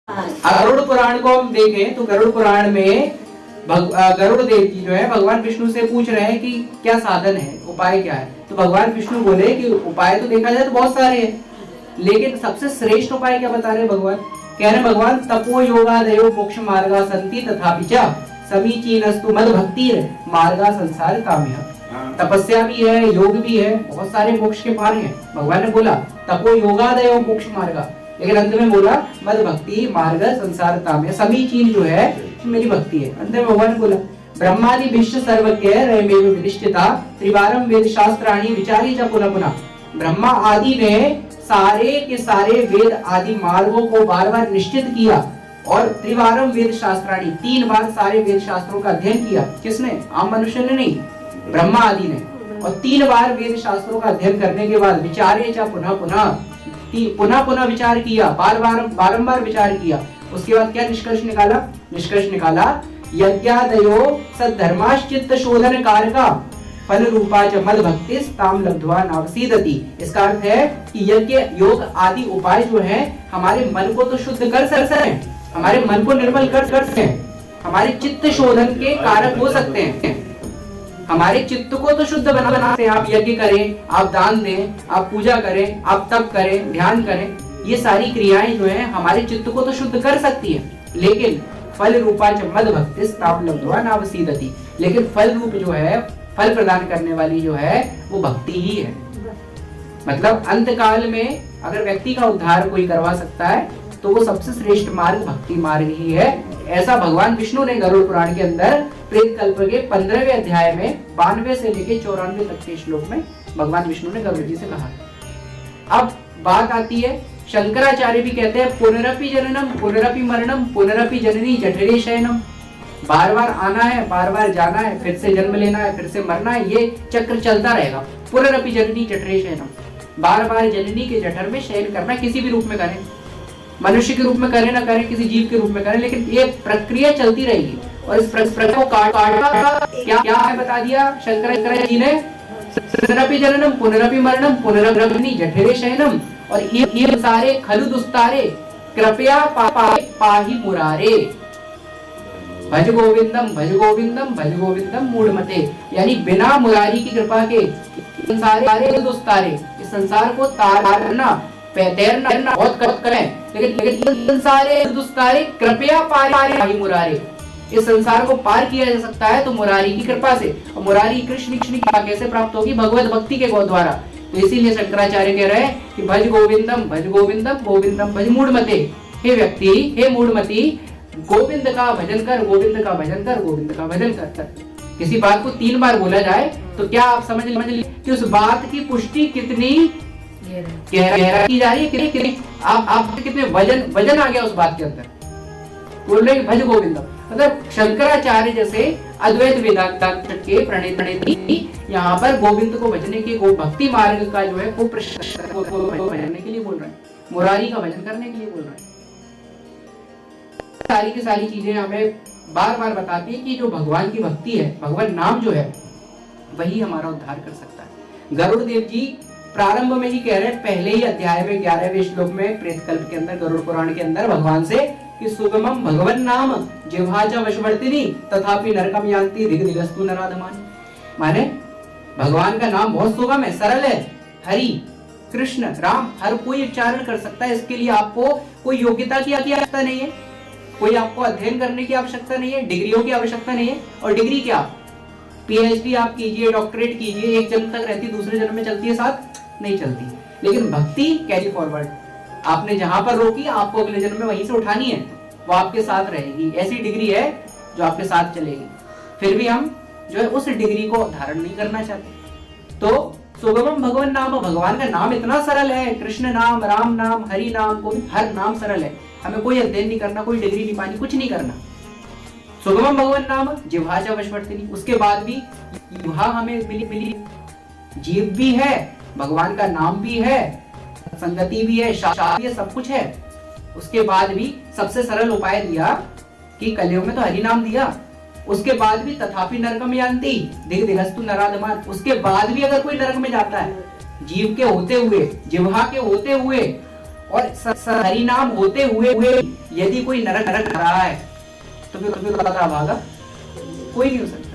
गरुड़ पुराण को हम देखें तो गरुड़ पुराण में गरुड़ देव जी जो है भगवान विष्णु से पूछ रहे हैं कि क्या साधन है, उपाय क्या है। तो भगवान विष्णु बोले कि उपाय तो देखा जाए तो बहुत सारे हैं, लेकिन सबसे श्रेष्ठ उपाय क्या बता रहे हैं भगवान। कह रहे भगवान तपो योगादयो मोक्ष मार्गा संति तथापि च समीचीनस्तु मद भक्ति मार्गा संसार काम्य। तपस्या भी है, योग भी है, बहुत सारे मोक्ष के मार्ग हैं। भगवान ने बोला तपो योगादयो मोक्ष मार्गा, लेकिन अंत में बोला मद भक्ति मार्ग संसार काम्य, समीचीन जो है मेरी भक्ति है। अंत में भगवान बोला ब्रह्मादि विश्व सर्वज्ञ रयमेव विनिश्चिता त्रिवारम वेद शास्त्राणि विचारी च पुनः पुनः। ब्रह्मा आदि ने सारे के सारे वेद आदि मार्गों को बार बार निश्चित किया और त्रिवारम वेद शास्त्राणि 3 बार सारे वेद शास्त्रों का अध्ययन किया। किसने? आम मनुष्य ने नहीं, ब्रह्मा आदि ने। और 3 बार वेद शास्त्रों का अध्ययन करने के बाद विचारे च पुनः पुनः विचार किया, बारंबार विचार किया। उसके बाद क्या निष्कर्ष निकाला? निष्कर्ष निकाला यज्ञादयो सद्धर्माश्चित्त शोधन कारका फल रूपा च मद भक्ति ताम लब्ध्वा नावसीदति। इसका अर्थ है कि यज्ञ योग आदि उपाय जो है हमारे मन को तो शुद्ध कर सकते हैं, हमारे मन को निर्मल कर सकते हैं, हमारे चित्त शोधन के कारक हो सकते हैं, हमारे चित्त को तो शुद्ध बनाते हैं। आप यज्ञ करें, आप दान दें, आप पूजा करें, आप तप करें, ध्यान करें, ये सारी क्रियाएं जो है हमारे चित्त को तो शुद्ध कर सकती है, लेकिन फल रूपा च मद भक्ति ताम लब्ध्वा नावसीदति। लेकिन फल रूप जो है, फल प्रदान करने वाली जो है वो भक्ति ही है। मतलब अंत काल में अगर व्यक्ति का उद्धार कोई करवा सकता है तो वो सबसे श्रेष्ठ मार्ग भक्ति मार्ग ही है। ऐसा भगवान विष्णु ने गरुड़ पुराण के अंदर प्रेत कल्प के 15वें अध्याय में 92 से लेकर 94 तक के श्लोक में भगवान विष्णु ने गरुड़ जी से कहा। अब बात आती है, शंकराचार्य भी कहते हैं पुनरपि जननम पुनरपि मरणम पुनरपि जननी जठरे शयनम। बार बार आना है, बार बार जाना है, फिर से जन्म लेना है, फिर से मरना है, ये चक्र चलता रहेगा। पुनरपि जननी जठरे शयनम, बार बार जननी के जठर में शयन करना, किसी भी रूप में करें, मनुष्य के रूप में करें ना करें, किसी जीव के रूप में करें, लेकिन ये प्रक्रिया चलती रहेगी। और इस प्रक्रिया को क्या है बता दिया शंकराचार्य जी ने, पुनरपि जननम पुनरपि मरणम पुनरपि जठरे शयनम। और ये सारे खलु दुस्तारे कृपया पाहि मुरारे, भज गोविंदम भज गोविंदम भज गोविंदम मूढ़मते। यानी बिना मुरारी की कृपा के सारे दुस्तारे, इस संसार को तारना तैरना बहुत करें, लेकिन सारे दुस्तारे कृपया पाहि मुरारे। इस संसार को पार किया जा सकता है तो मुरारी की कृपा से। और मुरारी कृष्ण की कृपा कैसे प्राप्त होगी? भगवत भक्ति के द्वारा। तो इसीलिए शंकराचार्य कह रहे हैं कि भज गोविंदम गोविंदम भज मूढ़मते। हे व्यक्ति, हे मूढ़मती, गोविंद का भजन कर, गोविंद का भजन कर, गोविंद का भजन कर। किसी बात को 3 बार बोला जाए तो क्या आप समझ लीजिए कि उस बात की पुष्टि कितनी गहरा की जा रही है, आप कितने वजन आ गया उस बात के अंदर। बोल रहे भज गोविंदम, मतलब शंकराचार्य जैसे अद्वैत वेदांत के प्रणेता यहाँ पर गोविंद को भजने के, भक्ति मार्ग का जो है वो भजने के लिए बोल रहे हैं, मुरारी का भजन करने के लिए बोल रहे हैं। सारी की सारी चीजें हमें बार बार बताती है कि जो भगवान की भक्ति है, भगवान नाम जो है वही हमारा उद्धार कर सकता है। गरुड़ देव जी प्रारंभ में ही कह रहे हैं, पहले ही अध्याय में 11वें श्लोक में प्रेत कल्प के अंदर गरुड़ पुराण के अंदर भगवान से कि सुगमम भगवन नाम जिह्वा च वशवर्तिनी तथापि नरकम यान्ति ऋग्दिगस्तु नराधमान। माने भगवान का नाम बहुत सुगम है, सरल है। हरि कृष्ण राम हर कोई उच्चारण कर सकता है। इसके लिए आपको कोई योग्यता की आवश्यकता नहीं है, कोई आपको अध्ययन करने की आवश्यकता नहीं है, डिग्रियों की आवश्यकता नहीं है। और डिग्री क्या, पीएचडी आप कीजिए, डॉक्टरेट कीजिए, एक जन्म तक रहती, दूसरे जन्म में चलती है, साथ नहीं चलती। लेकिन भक्ति कैरी फॉरवर्ड, आपने जहां पर रोकी आपको अगले जन्म में वहीं से उठानी है, वो आपके साथ रहेगी। ऐसी डिग्री है जो आपके साथ चलेगी। फिर भी हम जो है उस डिग्री को धारण नहीं करना चाहते। तो सुगमम भगवान नाम, भगवान का नाम इतना सरल है, कृष्ण नाम, राम नाम, हरि नाम, को हर नाम सरल है। हमें कोई अध्ययन नहीं करना, कोई डिग्री नहीं पानी, कुछ नहीं करना। सुगमम भगवान नाम जिह्वा च वशवर्तिनी, उसके बाद भी जिह्वा हमें मिली, जीव भी है, भगवान का नाम भी है, संगति भी है, शास्त्र भी है, सब कुछ है। उसके बाद भी सबसे सरल उपाय दिया कि कलयुग में तो हरि नाम दिया। उसके बाद भी तथापि नरकम यान्ति ऋग्दिगस्तु नराधमान, उसके बाद भी अगर कोई नरक में जाता है, जीव के होते हुए, जिह्वा के होते हुए और हरि नाम होते हुए यदि कोई नरक नरक रहा है तो फिर भागा कोई नहीं हो सकता।